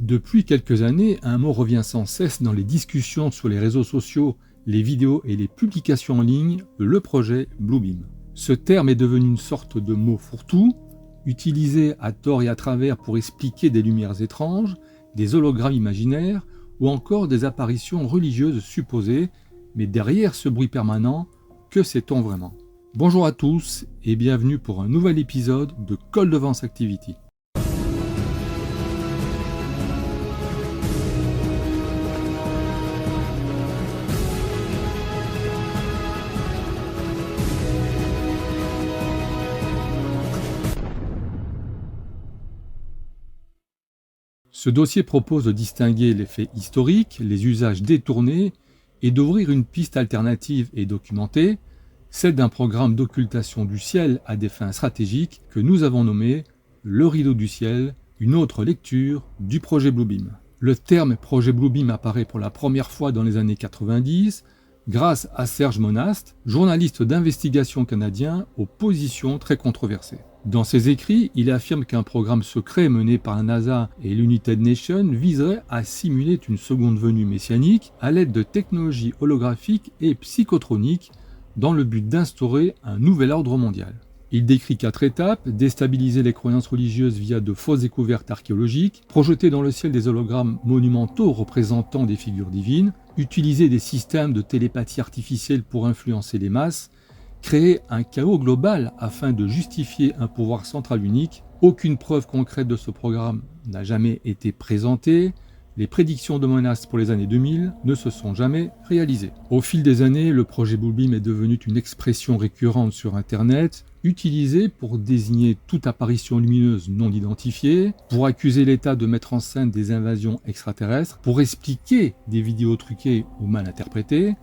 Depuis quelques années, un mot revient sans cesse dans les discussions sur les réseaux sociaux, les vidéos et les publications en ligne, le projet Bluebeam. Ce terme est devenu une sorte de mot fourre-tout, utilisé à tort et à travers pour expliquer des lumières étranges, des hologrammes imaginaires ou encore des apparitions religieuses supposées, mais derrière ce bruit permanent, que sait-on vraiment ? Bonjour à tous et bienvenue pour un nouvel épisode de Cold Advance Activity. Ce dossier propose de distinguer les faits historiques, les usages détournés et d'ouvrir une piste alternative et documentée, celle d'un programme d'occultation du ciel à des fins stratégiques que nous avons nommé le rideau du ciel, une autre lecture du projet Bluebeam. Le terme projet Bluebeam apparaît pour la première fois dans les années 90 grâce à Serge Monast, journaliste d'investigation canadien aux positions très controversées. Dans ses écrits, il affirme qu'un programme secret mené par la NASA et l'United Nations viserait à simuler une seconde venue messianique à l'aide de technologies holographiques et psychotroniques dans le but d'instaurer un nouvel ordre mondial. Il décrit 4 étapes: déstabiliser les croyances religieuses via de fausses découvertes archéologiques, projeter dans le ciel des hologrammes monumentaux représentant des figures divines, utiliser des systèmes de télépathie artificielle pour influencer les masses, créer un chaos global afin de justifier un pouvoir central unique. Aucune preuve concrète de ce programme n'a jamais été présentée. Les prédictions de Monast pour les années 2000 ne se sont jamais réalisées. Au fil des années, le projet Bluebeam est devenu une expression récurrente sur Internet, utilisée pour désigner toute apparition lumineuse non identifiée, pour accuser l'État de mettre en scène des invasions extraterrestres, pour expliquer des vidéos truquées ou mal interprétées,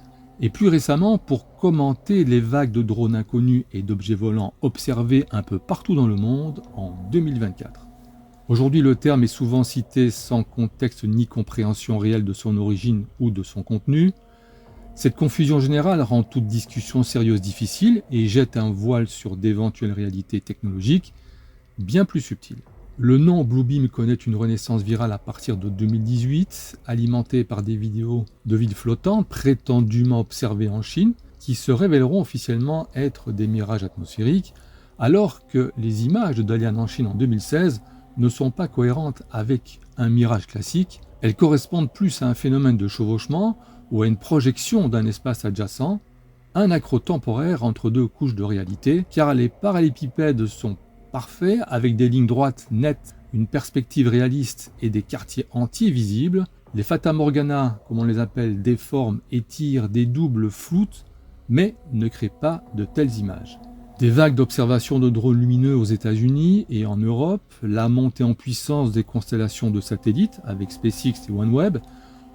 et plus récemment pour commenter les vagues de drones inconnus et d'objets volants observés un peu partout dans le monde en 2024. Aujourd'hui, le terme est souvent cité sans contexte ni compréhension réelle de son origine ou de son contenu. Cette confusion générale rend toute discussion sérieuse difficile et jette un voile sur d'éventuelles réalités technologiques bien plus subtiles. Le nom Bluebeam connaît une renaissance virale à partir de 2018, alimentée par des vidéos de villes flottantes prétendument observées en Chine, qui se révéleront officiellement être des mirages atmosphériques, alors que les images de Dalian en Chine en 2016 ne sont pas cohérentes avec un mirage classique. Elles correspondent plus à un phénomène de chevauchement ou à une projection d'un espace adjacent, un accroc temporaire entre deux couches de réalité, car les parallélépipèdes sont parfaits avec des lignes droites nettes, une perspective réaliste et des quartiers entiers visibles. Les Fata Morgana, comme on les appelle, déforment, étirent, dédoublent, floutent, mais ne créent pas de telles images. Des vagues d'observation de drones lumineux aux États-Unis et en Europe, la montée en puissance des constellations de satellites avec SpaceX et OneWeb,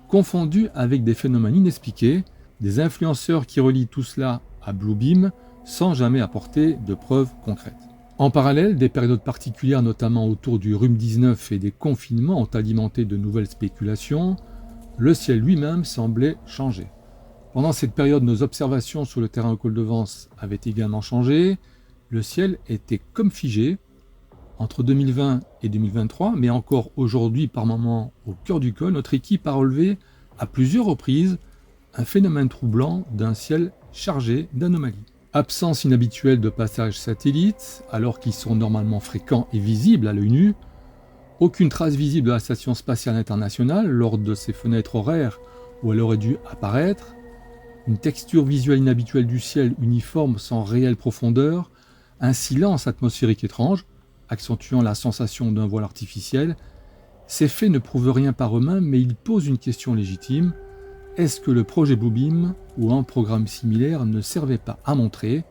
confondues avec des phénomènes inexpliqués, des influenceurs qui relient tout cela à Bluebeam sans jamais apporter de preuves concrètes. En parallèle, des périodes particulières, notamment autour du rhume-19 et des confinements, ont alimenté de nouvelles spéculations. Le ciel lui-même semblait changer. Pendant cette période, nos observations sur le terrain au col de Vence avaient également changé. Le ciel était comme figé entre 2020 et 2023, mais encore aujourd'hui, par moments, au cœur du col, notre équipe a relevé à plusieurs reprises un phénomène troublant d'un ciel chargé d'anomalies. Absence inhabituelle de passages satellites, alors qu'ils sont normalement fréquents et visibles à l'œil nu. Aucune trace visible de la Station spatiale internationale lors de ses fenêtres horaires où elle aurait dû apparaître. Une texture visuelle inhabituelle du ciel uniforme sans réelle profondeur, un silence atmosphérique étrange, accentuant la sensation d'un voile artificiel. Ces faits ne prouvent rien par eux-mêmes, mais ils posent une question légitime. Est-ce que le projet Bluebeam ou un programme similaire ne servait pas à montrer,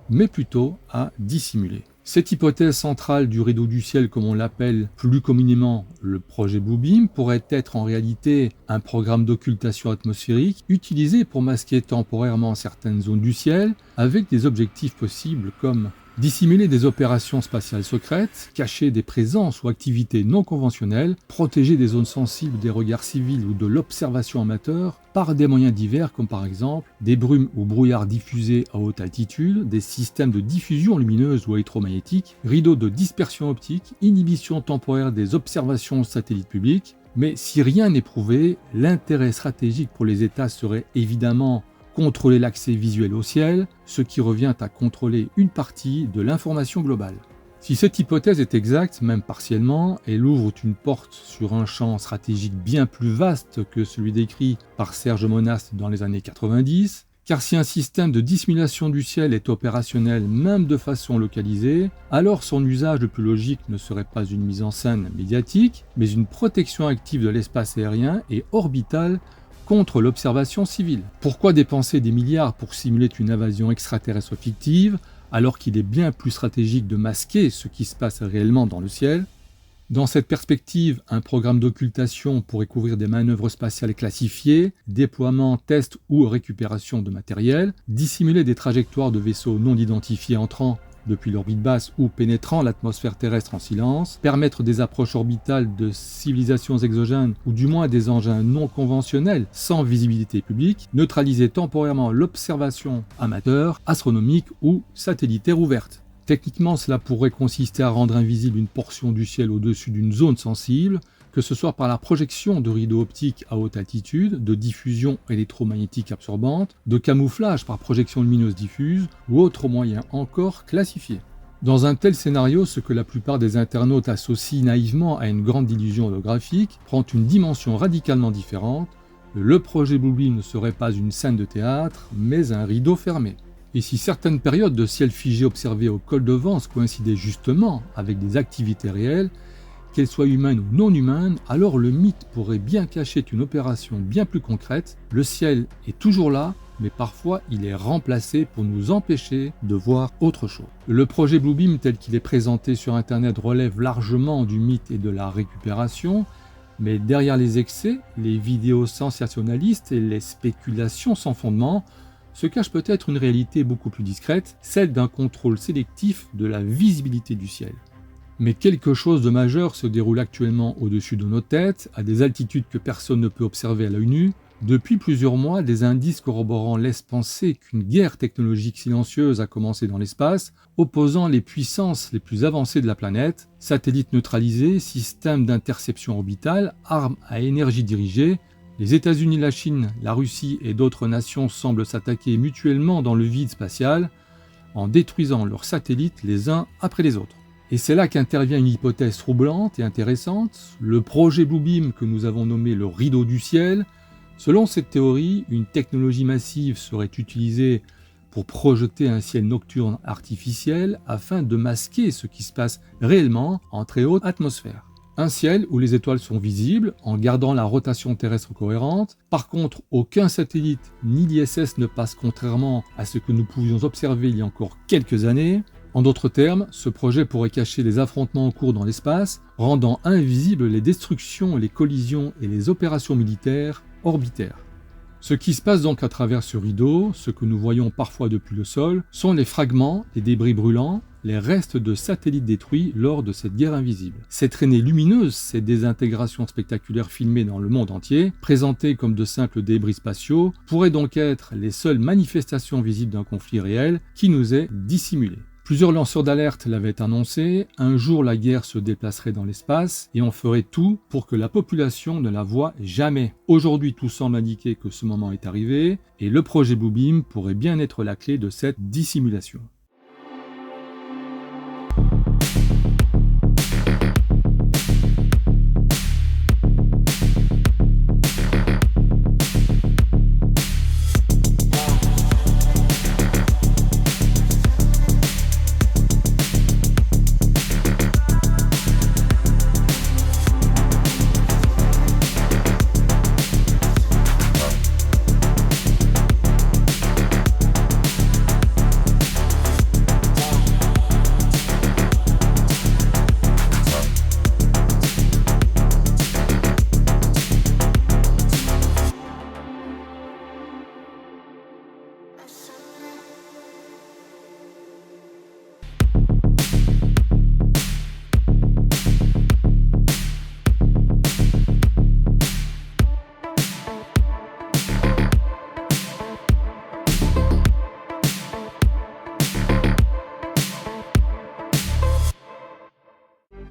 mais plutôt à dissimuler ? Cette hypothèse centrale du rideau du ciel, comme on l'appelle plus communément le projet Bluebeam, pourrait être en réalité un programme d'occultation atmosphérique utilisé pour masquer temporairement certaines zones du ciel, avec des objectifs possibles comme dissimuler des opérations spatiales secrètes, cacher des présences ou activités non conventionnelles, protéger des zones sensibles des regards civils ou de l'observation amateur par des moyens divers comme par exemple des brumes ou brouillards diffusés à haute altitude, des systèmes de diffusion lumineuse ou électromagnétique, rideaux de dispersion optique, inhibition temporaire des observations satellites publiques, Mais si rien n'est prouvé, l'intérêt stratégique pour les États serait évidemment contrôler l'accès visuel au ciel, ce qui revient à contrôler une partie de l'information globale. Si cette hypothèse est exacte, même partiellement, elle ouvre une porte sur un champ stratégique bien plus vaste que celui décrit par Serge Monast dans les années 90, car si un système de dissimulation du ciel est opérationnel même de façon localisée, alors son usage le plus logique ne serait pas une mise en scène médiatique, mais une protection active de l'espace aérien et orbital contre l'observation civile. Pourquoi dépenser des milliards pour simuler une invasion extraterrestre fictive, alors qu'il est bien plus stratégique de masquer ce qui se passe réellement dans le ciel? Dans cette perspective, un programme d'occultation pourrait couvrir des manœuvres spatiales classifiées, déploiement, test ou récupération de matériel, dissimuler des trajectoires de vaisseaux non identifiés entrant depuis l'orbite basse ou pénétrant l'atmosphère terrestre en silence, permettre des approches orbitales de civilisations exogènes ou du moins des engins non conventionnels sans visibilité publique, neutraliser temporairement l'observation amateur, astronomique ou satellitaire ouverte. Techniquement, cela pourrait consister à rendre invisible une portion du ciel au-dessus d'une zone sensible, que ce soit par la projection de rideaux optiques à haute altitude, de diffusion électromagnétique absorbante, de camouflage par projection lumineuse diffuse ou autre moyen encore classifié. Dans un tel scénario, ce que la plupart des internautes associent naïvement à une grande illusion holographique prend une dimension radicalement différente. Le projet Bluebeam ne serait pas une scène de théâtre, mais un rideau fermé. Et si certaines périodes de ciel figé observées au col de Vence coïncidaient justement avec des activités réelles, qu'elles soient humaines ou non humaines, alors le mythe pourrait bien cacher une opération bien plus concrète. Le ciel est toujours là, mais parfois il est remplacé pour nous empêcher de voir autre chose. Le projet Bluebeam tel qu'il est présenté sur Internet relève largement du mythe et de la récupération, mais derrière les excès, les vidéos sensationnalistes et les spéculations sans fondement, se cache peut-être une réalité beaucoup plus discrète, celle d'un contrôle sélectif de la visibilité du ciel. Mais quelque chose de majeur se déroule actuellement au-dessus de nos têtes, à des altitudes que personne ne peut observer à l'œil nu. Depuis plusieurs mois, des indices corroborants laissent penser qu'une guerre technologique silencieuse a commencé dans l'espace, opposant les puissances les plus avancées de la planète, satellites neutralisés, systèmes d'interception orbitale, armes à énergie dirigée. Les États-Unis, la Chine, la Russie et d'autres nations semblent s'attaquer mutuellement dans le vide spatial, en détruisant leurs satellites les uns après les autres. Et c'est là qu'intervient une hypothèse troublante et intéressante, le projet Bluebeam que nous avons nommé le rideau du ciel. Selon cette théorie, une technologie massive serait utilisée pour projeter un ciel nocturne artificiel afin de masquer ce qui se passe réellement en très haute atmosphère. Un ciel où les étoiles sont visibles en gardant la rotation terrestre cohérente. Par contre, aucun satellite ni l'ISS ne passe contrairement à ce que nous pouvions observer il y a encore quelques années. En d'autres termes, ce projet pourrait cacher les affrontements en cours dans l'espace, rendant invisibles les destructions, les collisions et les opérations militaires orbitaires. Ce qui se passe donc à travers ce rideau, ce que nous voyons parfois depuis le sol, sont les fragments, les débris brûlants, les restes de satellites détruits lors de cette guerre invisible. Ces traînées lumineuses, ces désintégrations spectaculaires filmées dans le monde entier, présentées comme de simples débris spatiaux, pourraient donc être les seules manifestations visibles d'un conflit réel qui nous est dissimulé. Plusieurs lanceurs d'alerte l'avaient annoncé, un jour la guerre se déplacerait dans l'espace et on ferait tout pour que la population ne la voie jamais. Aujourd'hui, tout semble indiquer que ce moment est arrivé et le projet Bluebeam pourrait bien être la clé de cette dissimulation.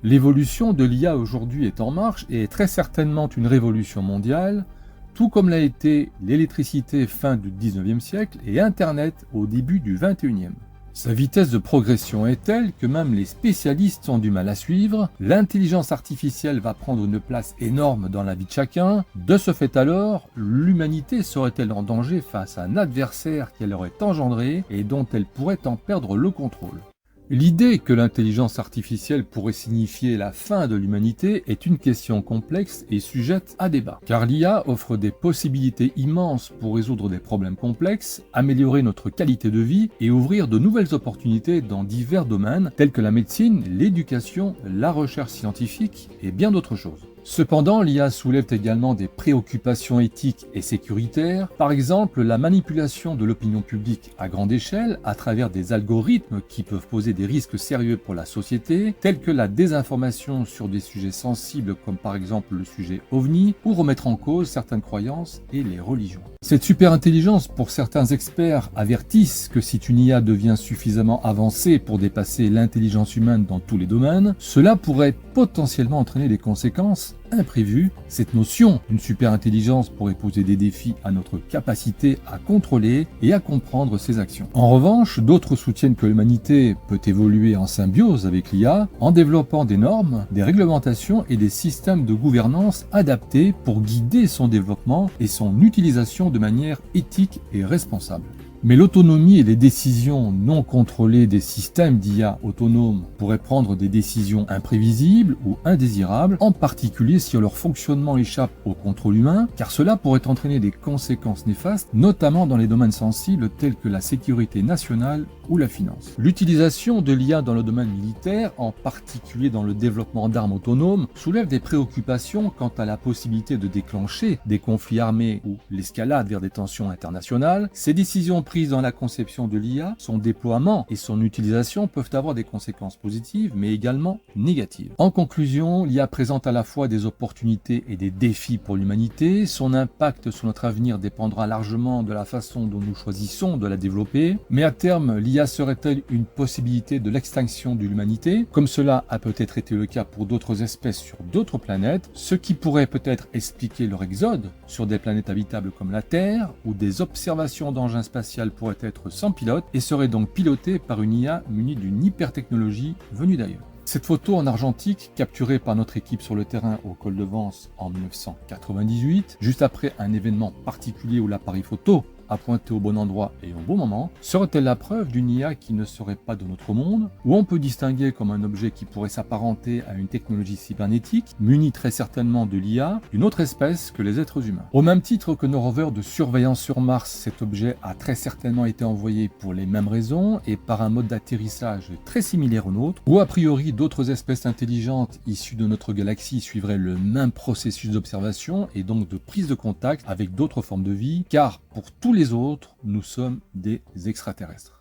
L'évolution de l'IA aujourd'hui est en marche et est très certainement une révolution mondiale, tout comme l'a été l'électricité fin du 19e siècle et Internet au début du 21e. Sa vitesse de progression est telle que même les spécialistes ont du mal à suivre, l'intelligence artificielle va prendre une place énorme dans la vie de chacun, de ce fait alors, l'humanité serait-elle en danger face à un adversaire qu'elle aurait engendré et dont elle pourrait en perdre le contrôle ? L'idée que l'intelligence artificielle pourrait signifier la fin de l'humanité est une question complexe et sujette à débat. Car l'IA offre des possibilités immenses pour résoudre des problèmes complexes, améliorer notre qualité de vie et ouvrir de nouvelles opportunités dans divers domaines tels que la médecine, l'éducation, la recherche scientifique et bien d'autres choses. Cependant, l'IA soulève également des préoccupations éthiques et sécuritaires, par exemple la manipulation de l'opinion publique à grande échelle à travers des algorithmes qui peuvent poser des risques sérieux pour la société, tels que la désinformation sur des sujets sensibles comme par exemple le sujet OVNI, ou remettre en cause certaines croyances et les religions. Cette superintelligence, pour certains experts, avertissent que si une IA devient suffisamment avancée pour dépasser l'intelligence humaine dans tous les domaines, cela pourrait potentiellement entraîner des conséquences imprévues. Cette notion d'une superintelligence pourrait poser des défis à notre capacité à contrôler et à comprendre ses actions. En revanche, d'autres soutiennent que l'humanité peut évoluer en symbiose avec l'IA en développant des normes, des réglementations et des systèmes de gouvernance adaptés pour guider son développement et son utilisation de manière éthique et responsable. Mais l'autonomie et les décisions non contrôlées des systèmes d'IA autonomes pourraient prendre des décisions imprévisibles ou indésirables, en particulier si leur fonctionnement échappe au contrôle humain, car cela pourrait entraîner des conséquences néfastes, notamment dans les domaines sensibles tels que la sécurité nationale ou la finance. L'utilisation de l'IA dans le domaine militaire, en particulier dans le développement d'armes autonomes, soulève des préoccupations quant à la possibilité de déclencher des conflits armés ou l'escalade vers des tensions internationales. Ces décisions prises dans la conception de l'IA, son déploiement et son utilisation peuvent avoir des conséquences positives, mais également négatives. En conclusion, l'IA présente à la fois des opportunités et des défis pour l'humanité. Son impact sur notre avenir dépendra largement de la façon dont nous choisissons de la développer, mais à terme, l'IA serait-elle une possibilité de l'extinction de l'humanité, comme cela a peut-être été le cas pour d'autres espèces sur d'autres planètes, ce qui pourrait peut-être expliquer leur exode sur des planètes habitables comme la Terre, où des observations d'engins spatiaux pourrait être sans pilote et serait donc pilotée par une IA munie d'une hypertechnologie venue d'ailleurs. Cette photo en argentique, capturée par notre équipe sur le terrain au col de Vence en 1998, juste après un événement particulier où l'appareil photo a pointé au bon endroit et au bon moment, serait-elle la preuve d'une IA qui ne serait pas de notre monde, ou on peut distinguer comme un objet qui pourrait s'apparenter à une technologie cybernétique, munie très certainement de l'IA, d'une autre espèce que les êtres humains. Au même titre que nos rovers de surveillance sur Mars, cet objet a très certainement été envoyé pour les mêmes raisons et par un mode d'atterrissage très similaire au nôtre, ou a priori d'autres espèces intelligentes issues de notre galaxie suivraient le même processus d'observation et donc de prise de contact avec d'autres formes de vie, car pour tous les autres, nous sommes des extraterrestres.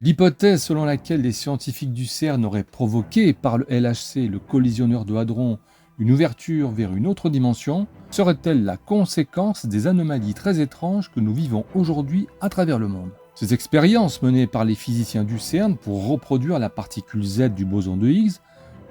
L'hypothèse selon laquelle les scientifiques du CERN auraient provoqué par le LHC, le collisionneur de hadrons, une ouverture vers une autre dimension, serait-elle la conséquence des anomalies très étranges que nous vivons aujourd'hui à travers le monde ? Ces expériences menées par les physiciens du CERN pour reproduire la particule Z du boson de Higgs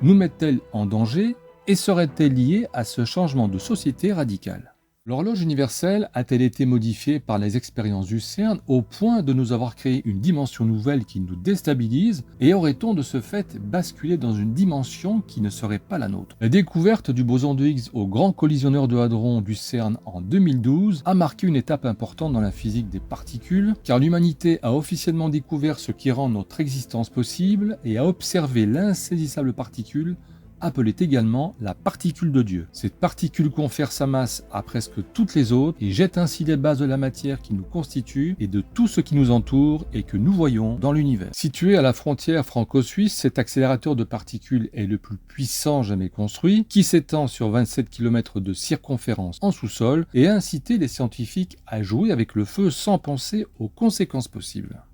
nous mettent-elles en danger et seraient-elles liées à ce changement de société radical ? L'horloge universelle a-t-elle été modifiée par les expériences du CERN au point de nous avoir créé une dimension nouvelle qui nous déstabilise et aurait-on de ce fait basculé dans une dimension qui ne serait pas la nôtre ? La découverte du boson de Higgs au grand collisionneur de hadrons du CERN en 2012 a marqué une étape importante dans la physique des particules car l'humanité a officiellement découvert ce qui rend notre existence possible et a observé l'insaisissable particule appelée également la particule de Dieu. Cette particule confère sa masse à presque toutes les autres et jette ainsi les bases de la matière qui nous constitue et de tout ce qui nous entoure et que nous voyons dans l'univers. Situé à la frontière franco-suisse, cet accélérateur de particules est le plus puissant jamais construit, qui s'étend sur 27 km de circonférence en sous-sol et a incité les scientifiques à jouer avec le feu sans penser aux conséquences possibles.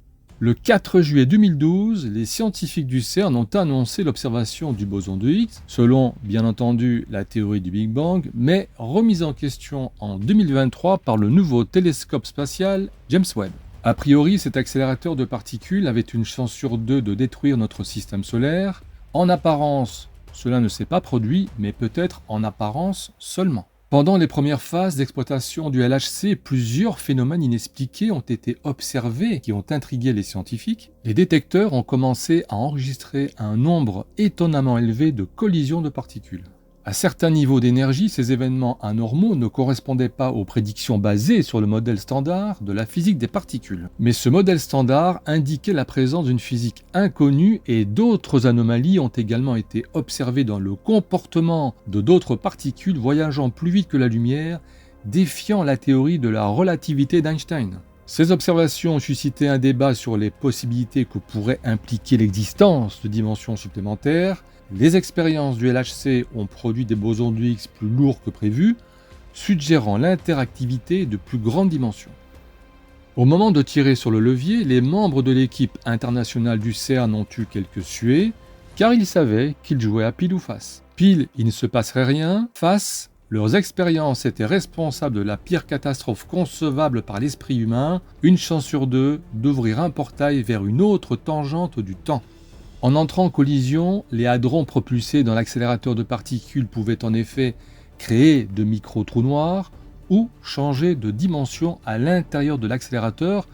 Le 4 juillet 2012, les scientifiques du CERN ont annoncé l'observation du boson de Higgs, selon bien entendu la théorie du Big Bang, mais remise en question en 2023 par le nouveau télescope spatial James Webb. A priori, cet accélérateur de particules avait une chance sur 2 de détruire notre système solaire. En apparence, cela ne s'est pas produit, mais peut-être en apparence seulement. Pendant les premières phases d'exploitation du LHC, plusieurs phénomènes inexpliqués ont été observés qui ont intrigué les scientifiques. Les détecteurs ont commencé à enregistrer un nombre étonnamment élevé de collisions de particules. À certains niveaux d'énergie, ces événements anormaux ne correspondaient pas aux prédictions basées sur le modèle standard de la physique des particules. Mais ce modèle standard indiquait la présence d'une physique inconnue et d'autres anomalies ont également été observées dans le comportement de d'autres particules voyageant plus vite que la lumière, défiant la théorie de la relativité d'Einstein. Ces observations ont suscité un débat sur les possibilités que pourrait impliquer l'existence de dimensions supplémentaires. Les expériences du LHC ont produit des bosons de Higgs plus lourds que prévu, suggérant l'interactivité de plus grande dimension. Au moment de tirer sur le levier, les membres de l'équipe internationale du CERN ont eu quelques suées, car ils savaient qu'ils jouaient à pile ou face. Pile, il ne se passerait rien. Face, leurs expériences étaient responsables de la pire catastrophe concevable par l'esprit humain, une chance sur 2 d'ouvrir un portail vers une autre tangente du temps. En entrant en collision, les hadrons propulsés dans l'accélérateur de particules pouvaient en effet créer de micro-trous noirs ou changer de dimension à l'intérieur de l'accélérateur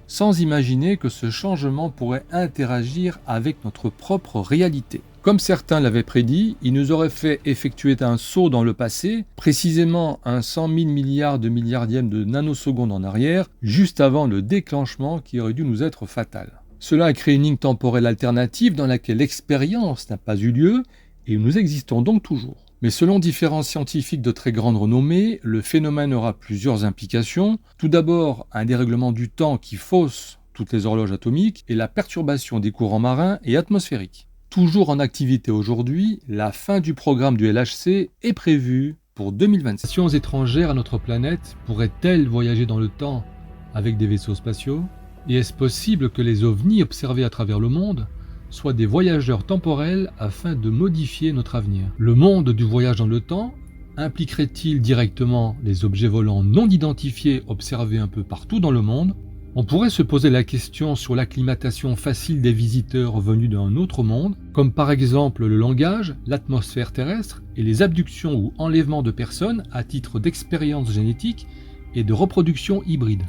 sans imaginer que ce changement pourrait interagir avec notre propre réalité. Comme certains l'avaient prédit, il nous aurait fait effectuer un saut dans le passé, précisément un 100 000 milliards de milliardième de nanosecondes en arrière, juste avant le déclenchement qui aurait dû nous être fatal. Cela a créé une ligne temporelle alternative dans laquelle l'expérience n'a pas eu lieu et où nous existons donc toujours. Mais selon différents scientifiques de très grande renommée, le phénomène aura plusieurs implications. Tout d'abord, un dérèglement du temps qui fausse toutes les horloges atomiques et la perturbation des courants marins et atmosphériques. Toujours en activité aujourd'hui, la fin du programme du LHC est prévue pour 2026. Les nations étrangères à notre planète pourraient-elles voyager dans le temps avec des vaisseaux spatiaux ? Et est-ce possible que les ovnis observés à travers le monde soient des voyageurs temporels afin de modifier notre avenir? Le monde du voyage dans le temps impliquerait-il directement les objets volants non identifiés observés un peu partout dans le monde? On pourrait se poser la question sur l'acclimatation facile des visiteurs venus d'un autre monde, comme par exemple le langage, l'atmosphère terrestre et les abductions ou enlèvements de personnes à titre d'expérience génétique et de reproduction hybride.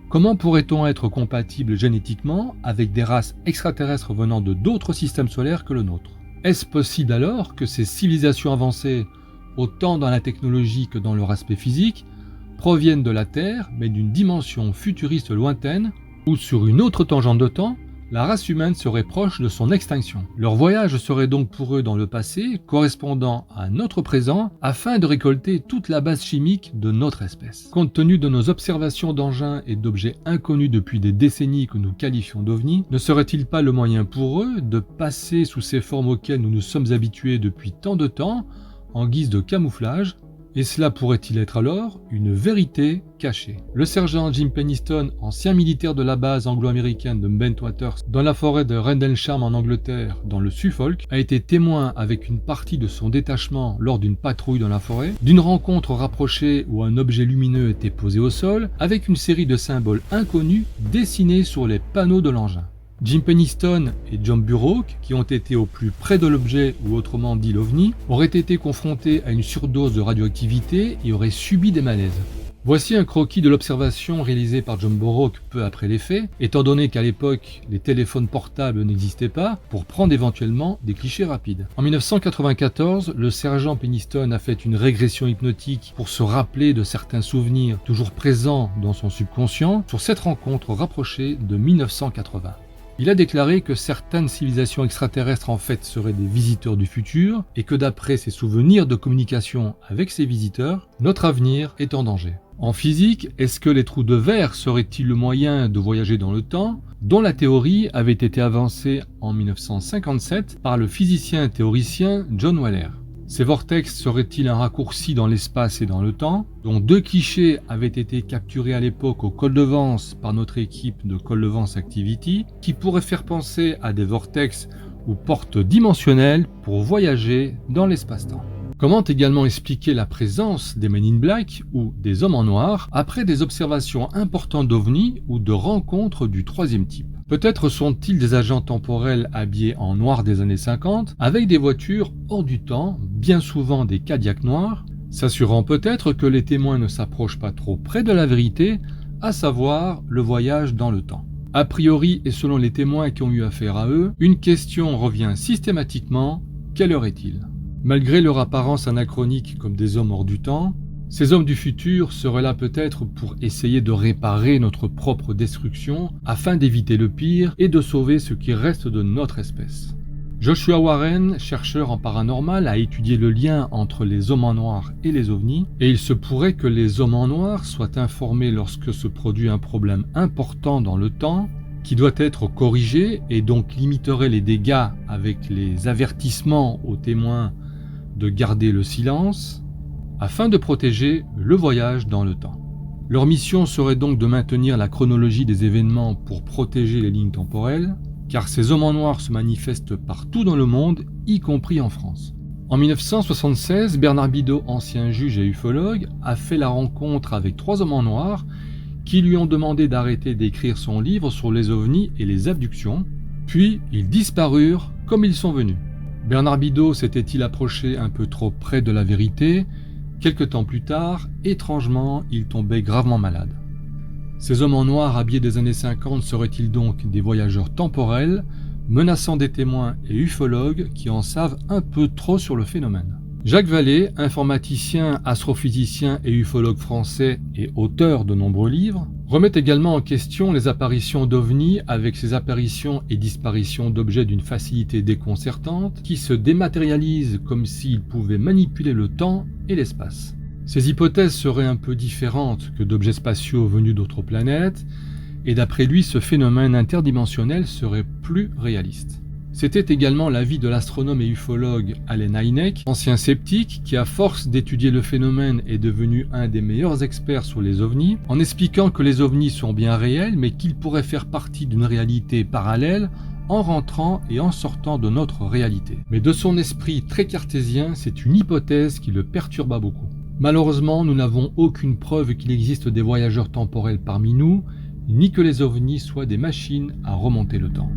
Comment pourrait-on être compatible génétiquement avec des races extraterrestres venant de d'autres systèmes solaires que le nôtre? Est-ce possible alors que ces civilisations avancées, autant dans la technologie que dans leur aspect physique, proviennent de la Terre, mais d'une dimension futuriste lointaine, ou sur une autre tangente de temps, la race humaine serait proche de son extinction? Leur voyage serait donc pour eux dans le passé, correspondant à notre présent, afin de récolter toute la base chimique de notre espèce. Compte tenu de nos observations d'engins et d'objets inconnus depuis des décennies que nous qualifions d'ovnis, ne serait-il pas le moyen pour eux de passer sous ces formes auxquelles nous nous sommes habitués depuis tant de temps, en guise de camouflage? Et cela pourrait-il être alors une vérité cachée? Le sergent Jim Penniston, ancien militaire de la base anglo-américaine de Bentwaters dans la forêt de Rendlesham en Angleterre, dans le Suffolk, a été témoin avec une partie de son détachement lors d'une patrouille dans la forêt, d'une rencontre rapprochée où un objet lumineux était posé au sol, avec une série de symboles inconnus dessinés sur les panneaux de l'engin. Jim Penniston et John Burroughs, qui ont été au plus près de l'objet, ou autrement dit l'OVNI, auraient été confrontés à une surdose de radioactivité et auraient subi des malaises. Voici un croquis de l'observation réalisée par John Burroughs peu après les faits, étant donné qu'à l'époque, les téléphones portables n'existaient pas, pour prendre éventuellement des clichés rapides. En 1994, le sergent Penniston a fait une régression hypnotique pour se rappeler de certains souvenirs toujours présents dans son subconscient sur cette rencontre rapprochée de 1980. Il a déclaré que certaines civilisations extraterrestres en fait seraient des visiteurs du futur et que d'après ses souvenirs de communication avec ces visiteurs, notre avenir est en danger. En physique, est-ce que les trous de verre seraient-ils le moyen de voyager dans le temps, dont la théorie avait été avancée en 1957 par le physicien théoricien John Wheeler? Ces vortex seraient-ils un raccourci dans l'espace et dans le temps, dont 2 clichés avaient été capturés à l'époque au Col de Vence par notre équipe de Col de Vence Activity, qui pourraient faire penser à des vortex ou portes dimensionnelles pour voyager dans l'espace-temps. Comment également expliquer la présence des Men in Black ou des hommes en noir après des observations importantes d'OVNI ou de rencontres du troisième type? Peut-être sont-ils des agents temporels habillés en noir des années 50 avec des voitures hors du temps, bien souvent des Cadillacs noirs, s'assurant peut-être que les témoins ne s'approchent pas trop près de la vérité, à savoir le voyage dans le temps. A priori et selon les témoins qui ont eu affaire à eux, une question revient systématiquement: quelle heure est-il? Malgré leur apparence anachronique comme des hommes hors du temps, ces hommes du futur seraient là peut-être pour essayer de réparer notre propre destruction afin d'éviter le pire et de sauver ce qui reste de notre espèce. Joshua Warren, chercheur en paranormal, a étudié le lien entre les hommes en noir et les ovnis, et il se pourrait que les hommes en noir soient informés lorsque se produit un problème important dans le temps, qui doit être corrigé et donc limiterait les dégâts avec les avertissements aux témoins de garder le silence, afin de protéger le voyage dans le temps. Leur mission serait donc de maintenir la chronologie des événements pour protéger les lignes temporelles, car ces hommes en noir se manifestent partout dans le monde, y compris en France. En 1976, Bernard Bidot, ancien juge et ufologue, a fait la rencontre avec 3 hommes en noir qui lui ont demandé d'arrêter d'écrire son livre sur les ovnis et les abductions, puis ils disparurent comme ils sont venus. Bernard Bidot s'était-il approché un peu trop près de la vérité? Quelque temps plus tard, étrangement, il tombait gravement malade. Ces hommes en noir habillés des années 50 seraient-ils donc des voyageurs temporels, menaçant des témoins et ufologues qui en savent un peu trop sur le phénomène? Jacques Vallée, informaticien, astrophysicien et ufologue français et auteur de nombreux livres, remet également en question les apparitions d'OVNI avec ces apparitions et disparitions d'objets d'une facilité déconcertante qui se dématérialisent comme s'ils pouvaient manipuler le temps et l'espace. Ces hypothèses seraient un peu différentes que d'objets spatiaux venus d'autres planètes, et d'après lui, ce phénomène interdimensionnel serait plus réaliste. C'était également l'avis de l'astronome et ufologue Allen Hynek, ancien sceptique, qui à force d'étudier le phénomène est devenu un des meilleurs experts sur les ovnis, en expliquant que les ovnis sont bien réels, mais qu'ils pourraient faire partie d'une réalité parallèle en rentrant et en sortant de notre réalité. Mais de son esprit très cartésien, c'est une hypothèse qui le perturba beaucoup. Malheureusement, nous n'avons aucune preuve qu'il existe des voyageurs temporels parmi nous, ni que les ovnis soient des machines à remonter le temps.